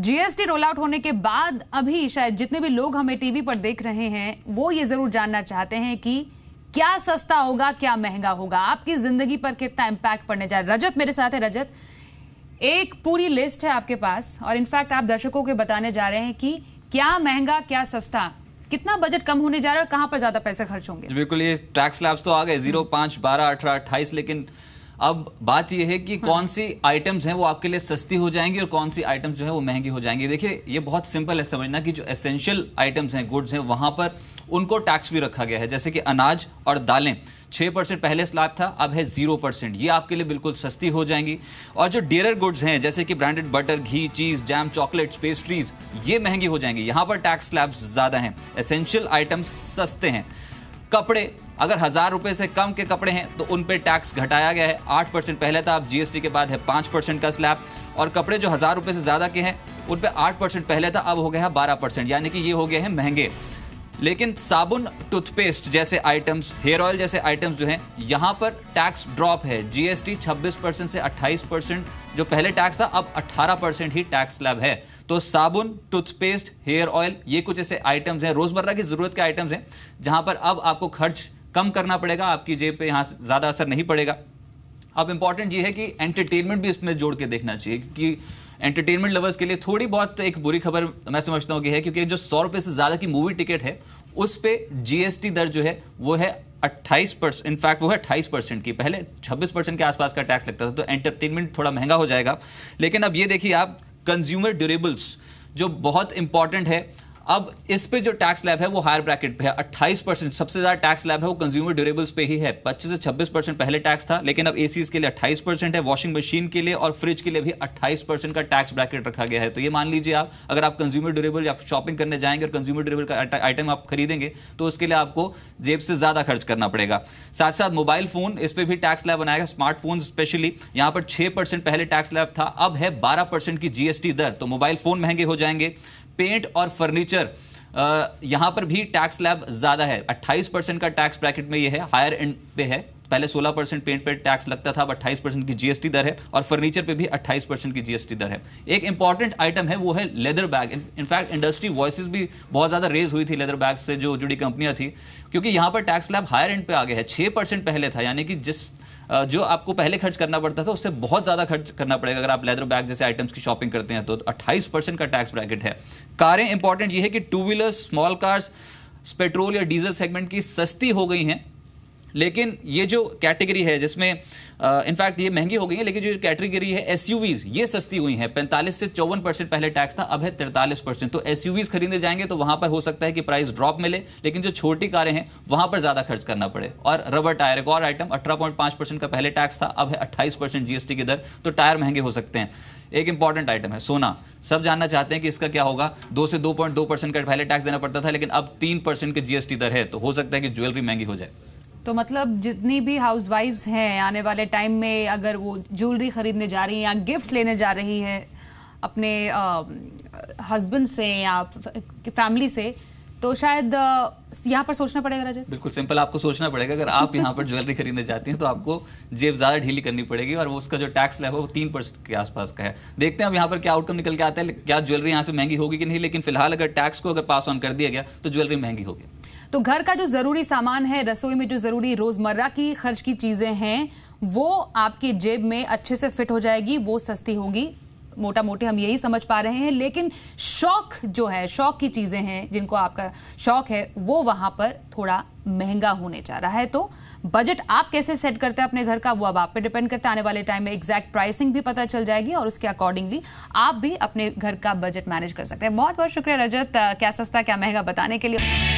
GST roll out होने के बाद अभी शायद जितने भी लोग हमें टीवी पर देख रहे हैं वो ये जरूर जानना चाहते हैं कि क्या सस्ता होगा, क्या महंगा होगा, आपकी जिंदगी पर कितना इंपैक्ट पड़ने जा रहा है। रजत मेरे साथ है। रजत, एक पूरी लिस्ट है आपके पास और इनफैक्ट आप दर्शकों को बताने जा रहे हैं कि क्या महंगा क्या सस्ता, कितना बजट कम होने जा रहा है और कहां पर ज्यादा पैसे खर्च होंगे। बिल्कुल, ये टैक्स स्लैब्स तो आ गए 0, 5, 12, 18, 28, लेकिन अब बात यह है कि कौन सी आइटम्स हैं वो आपके लिए सस्ती हो जाएंगी और कौन सी आइटम्स जो है वो महंगी हो जाएंगी। देखिए, ये बहुत सिंपल है समझना कि जो एसेंशियल आइटम्स हैं, गुड्स हैं, वहां पर उनको टैक्स भी रखा गया है। जैसे कि अनाज और दालें 6% पहले स्लैब था, अब है 0%। ये आपके लिए बिल्कुल सस्ती हो जाएंगी। और जो डियरर गुड्स हैं जैसे कि ब्रांडेड बटर, घी, चीज, जैम, चॉकलेट्स, पेस्ट्रीज, ये महंगी हो जाएंगी। यहां पर टैक्स स्लैब्स ज्यादा हैं, एसेंशियल आइटम्स सस्ते हैं। कपड़े, अगर 1000 रुपए से कम के कपड़े हैं तो उन पे टैक्स घटाया गया है, 8% पहले था, अब जीएसटी के बाद है 5% का स्लैब। और कपड़े जो 1000 रुपए से ज्यादा के हैं उन पे 8% पहले था, अब हो गया है 12%, यानी कि ये हो गए हैं महंगे। लेकिन साबुन, टूथपेस्ट जैसे आइटम्स, हेयर ऑयल जैसे आइटम्स जो हैं, यहां पर टैक्स ड्रॉप है। जीएसटी 26% से 28%, जो पहले टैक्स था अब 18% ही टैक्स स्लैब है। तो साबुन, टूथपेस्ट, हेयर ऑयल, ये कुछ ऐसे आइटम्स हैं, रोजमर्रा की जरूरत के आइटम्स हैं, जहां पर अब आपको खर्च कम करना पड़ेगा, आपकी जेब पे यहां ज्यादा असर नहीं पड़ेगा। अब इंपॉर्टेंट ये है कि एंटरटेनमेंट भी इसमें जोड़ के देखना चाहिए, क्योंकि एंटरटेनमेंट लवर्स के लिए थोड़ी बहुत एक बुरी खबर मैं समझता हूं कि है, क्योंकि जो 100 रुपए से ज्यादा की मूवी टिकट है उस पे जीएसटी दर जो है वो है 28%, इनफैक्ट वो है 28% की। पहले 26% के आसपास का टैक्स लगता था, तो एंटरटेनमेंट थोड़ा महंगा हो जाएगा। लेकिन अब ये देखिए आप, कंज्यूमर ड्यूरेबल्स जो बहुत इंपॉर्टेंट है, अब इस पे जो टैक्स स्लैब है वो हायर ब्रैकेट पे है, 28%। सबसे ज्यादा टैक्स स्लैब है वो कंज्यूमर ड्यूरेबल्स पे ही है। 25 से 26% पहले टैक्स था, लेकिन अब एसीज के लिए 28% है, वॉशिंग मशीन के लिए और फ्रिज के लिए भी 28% का टैक्स ब्रैकेट रखा गया है। तो ये मान लीजिए आप अगर आप कंज्यूमर ड्यूरेबल या शॉपिंग करने जाएंगे और कंज्यूमर ड्यूरेबल का आइटम आप खरीदेंगे तो उसके लिए आपको जेब से ज्यादा खर्च करना पड़ेगा। साथ साथ मोबाइल फोन, इस पे भी टैक्स स्लैब बनाएगा, स्मार्टफोन स्पेशली। यहां पर 6% पहले टैक्स स्लैब था, अब है 12% की जीएसटी दर, तो मोबाइल फोन महंगे हो जाएंगे। पेंट और फर्नीचर, यहां पर भी टैक्स स्लैब ज्यादा है, 28% का टैक्स ब्रैकेट में ये है, हायर एंड पे है। पहले 16% पेंट पे टैक्स लगता था, अब 28% की जीएसटी दर है और फर्नीचर पे भी 28% की जीएसटी दर है। एक इंपॉर्टेंट आइटम है वो है leather bag. In fact industry voices भी बहुत ज्यादा रेज हुई थी लेदर बैग से जो जुड़ी कंपनियां थी, क्योंकि यहां पर टैक्स स्लैब हायर एंड पे आ गया है। 6% पहले था, यानी कि जो आपको पहले खर्च करना पड़ता था उससे बहुत ज्यादा खर्च करना पड़ेगा अगर आप लेदर बैग जैसे आइटम्स की शॉपिंग करते हैं। तो 28% का टैक्स ब्रैकेट है। कारें, इंपॉर्टेंट ये है कि two wheelers, small cars, petrol या डीजल सेगमेंट की सस्ती हो गई हैं, लेकिन ये जो कैटेगरी है जिसमें इनफैक्ट ये महंगी हो गई है, लेकिन जो कैटेगरी है एसयूवीज, ये सस्ती हुई हैं। 45 से 54% पहले टैक्स था, अब है 43%। तो एसयूवीज खरीदने जाएंगे तो वहां पर हो सकता है कि प्राइस ड्रॉप मिले, लेकिन जो छोटी कारें हैं वहां पर ज्यादा खर्च करना पड़े। और रबर टायर, एक और आइटम, 18.5% का पहले टैक्स था, अब है 28% जीएसटी की दर, तो टायर महंगे हो सकते हैं। एक इंपॉर्टेंट आइटम है सोना। सब जानना चाहते हैं कि इसका क्या होगा। 2 से 2.2% का पहले टैक्स देना पड़ता था, लेकिन अब 3% की जीएसटी दर है, तो हो सकता है कि ज्वेलरी महंगी हो जाए। तो मतलब जितनी भी हाउसवाइफ्स हैं आने वाले टाइम में अगर वो ज्वेलरी खरीदने जा रही हैं या गिफ्ट्स लेने जा रही हैं अपने हस्बैंड से या फैमिली से, तो शायद यहाँ पर सोचना पड़ेगा। रजत, बिल्कुल सिंपल, आपको सोचना पड़ेगा। अगर आप यहाँ पर ज्वेलरी खरीदने जाती हैं तो आपको जेब ज्यादा ढीली करनी पड़ेगी और उसका जो टैक्स है वो 3% के आसपास का है। देखते हैं अब यहाँ पर क्या आउटकम निकल के आता है, क्या ज्वेलरी यहाँ से महंगी होगी कि नहीं। लेकिन फिलहाल अगर टैक्स को अगर पास ऑन कर दिया गया तो ज्वेलरी महंगी होगी। तो घर का जो जरूरी सामान है, रसोई में जो जरूरी रोजमर्रा की खर्च की चीजें हैं, वो आपकी जेब में अच्छे से फिट हो जाएगी, वो सस्ती होगी। मोटा मोटी हम यही समझ पा रहे हैं। लेकिन शौक जो है, शौक की चीजें हैं जिनको आपका शौक है, वो वहां पर थोड़ा महंगा होने जा रहा है। तो बजट आप कैसे सेट करते हैं अपने घर का, वो अब आप पे डिपेंड करता है। आने वाले टाइम में एग्जैक्ट प्राइसिंग भी पता चल जाएगी और उसके अकॉर्डिंगली आप भी अपने घर का बजट मैनेज कर सकते हैं। बहुत बहुत शुक्रिया रजत, क्या सस्ता क्या महंगा बताने के लिए।